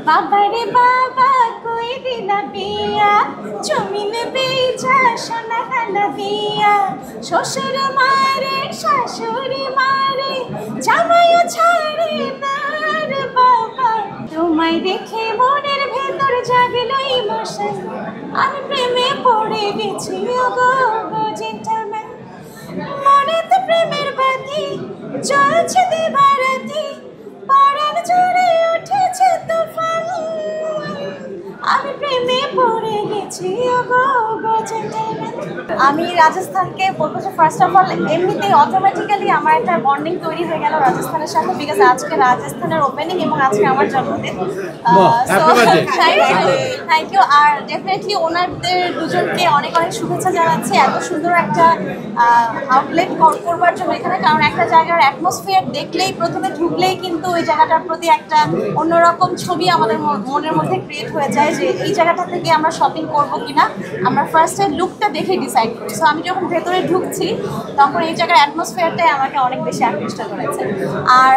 বাবারে বাবা কই দিলা বিয়া জমিনে বেচা সোনা কানা দিয়া শ্বশুর মারে শাশুড়ি মারে জামাইও ছাড়ে না রে বাবা তোমায় দেখে মনের ভেতর জাগলো ইমোশন আমি প্রেমে পড়ে গেছি গো জেন্টলম্যান মনেতে প্রেমের বাতি জ্বলছে দিবারাতি পরাণ জুড়ে উঠেছে তুফান আমি প্রেমে পড়ে গেছি গো জেন্টলম্যান। আমি রাজস্থানকে বলবো যে ফার্স্ট অফ অল এমনিতেই অটোমেটিক্যালি আমার একটা বন্ডিং তৈরি হয়ে গেল রাজস্থানের সাথে, বিকজ আজকে রাজস্থানের ওপেনিং এবং আজকে আমার জন্মদিন। Thank you. আর ডেফিনেটলি ওনাদের দুজনকে অনেক অনেক শুভেচ্ছা জানাচ্ছি এত সুন্দর একটা আউটলেট করবার জন্য এখানে, কারণ একটা জায়গার অ্যাটমসফিয়ার দেখলেই প্রথমে ঢুকলেই কিন্তু ওই জায়গাটার প্রতি একটা অন্যরকম ছবি আমাদের মনের মধ্যে ক্রিয়েট হয়ে যায় যে এই জায়গাটা থেকে আমরা শপিং করবো কিনা আমরা ফার্স্টে লুকটা দেখে ডিসাইড করি। সো আমি যখন ভেতরে ঢুকছি তখন এই জায়গার অ্যাটমসফিয়ারটাই আমাকে অনেক বেশি আকৃষ্ট করেছে। আর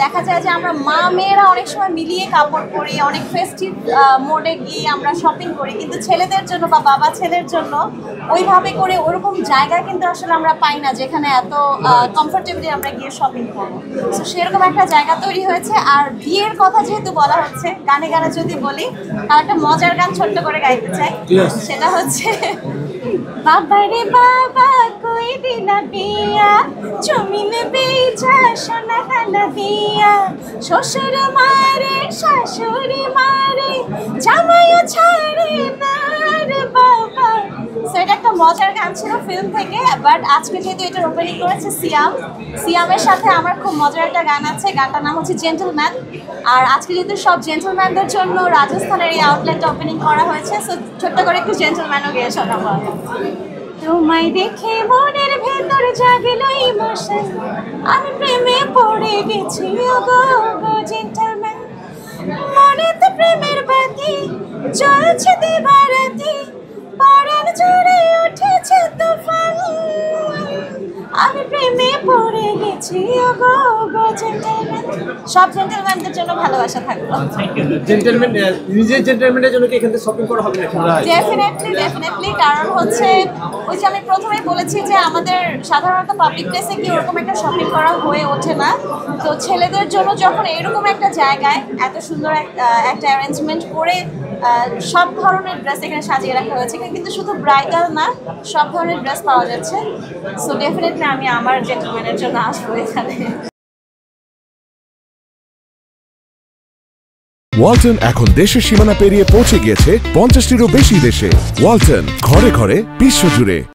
দেখা যায় যে আমরা মা মেয়েরা অনেক সময় মিলিয়ে কাপড় পরি, অনেক ফেস্টিভ মোডে গিয়ে আমরা শপিং করি, কিন্তু ছেলেদের জন্য বা বাবা ছেলের জন্য ওইভাবে করে ওরকম জায়গা কিন্তু আসলে আমরা পাই না যেখানে এত কমফোর্টেবলি আমরা গিয়ে শপিং করবো। সো সেরকম একটা জায়গা তৈরি হয়েছে। আর বিয়ের কথা যেহেতু বলা হচ্ছে, গানে গানে যদি বলি আর একটা মজার গান ছোট্ট করে গাইতে চাই, সেটা হচ্ছে বাবারে বাবা কই দিলা বিয়া জমিনে বেচা সোনা কানা দিয়া শ্বশুর মারে শাশুড়ি মারে জামাইও ছাড়ে না রে বাবা। সো এটা একটা মজার গান ছিল ফিল্ম থেকে, বাট আজকে যেহেতু এটার ওপেনিং করেছে সিয়ামের সাথে আমার খুব মজার একটা গান আছে, গানটার নাম হচ্ছে জেন্টলম্যান। আর আজকে যেহেতু সব জেন্টলম্যানদের জন্য রাজস্থানের এই আউটলেটটা ওপেনিং করা হয়েছে, সো ছোট্ট করে একটু জেন্টলম্যানও গিয়ে শোনাবো। তোমায় দেখে মনের ভেতর জাগলো ইমোশন আমি প্রেমে পড়ে গেছি গো জেন্টলম্যান মনেতে প্রেমের বাতি জ্বলছে দিবারাতি পরাণ জুড়ে উঠেছে তুফান আমি প্রেমে পড়ে গেছি গো জেন্টলম্যান। সব জেন্টলম্যানদের জন্য ভালোবাসা থাকলো। জেন্টলম্যান নিজের জেন্টলম্যানের জন্য কি এখান থেকে শপিং করা হবে না? ডেফিনেটলি, কারণ হচ্ছে ওই যে আমি প্রথমেই বলেছি যে আমাদের সাধারণত পাবলিক প্লেসে কি ওরকম একটা শপিং করা হয়ে ওঠে না। তো ছেলেদের জন্য যখন এরকম একটা জায়গায় এত সুন্দর একটা অ্যারেঞ্জমেন্ট করে সব ধরনের ড্রেস এখানে সাজিয়ে রাখা হয়েছে, কিন্তু শুধু ব্রাইডাল না সব ধরনের ড্রেস পাওয়া যাচ্ছে। সো ডেফিনেটলি আমি আমার জেন্টলম্যানের জন্য আসবো এখানে। ওয়ালটন এখন দেশের সীমানা পেরিয়ে পৌঁছে গিয়েছে 50টিরও বেশি দেশে। ওয়ালটন ঘরে ঘরে বিশ্বজুড়ে।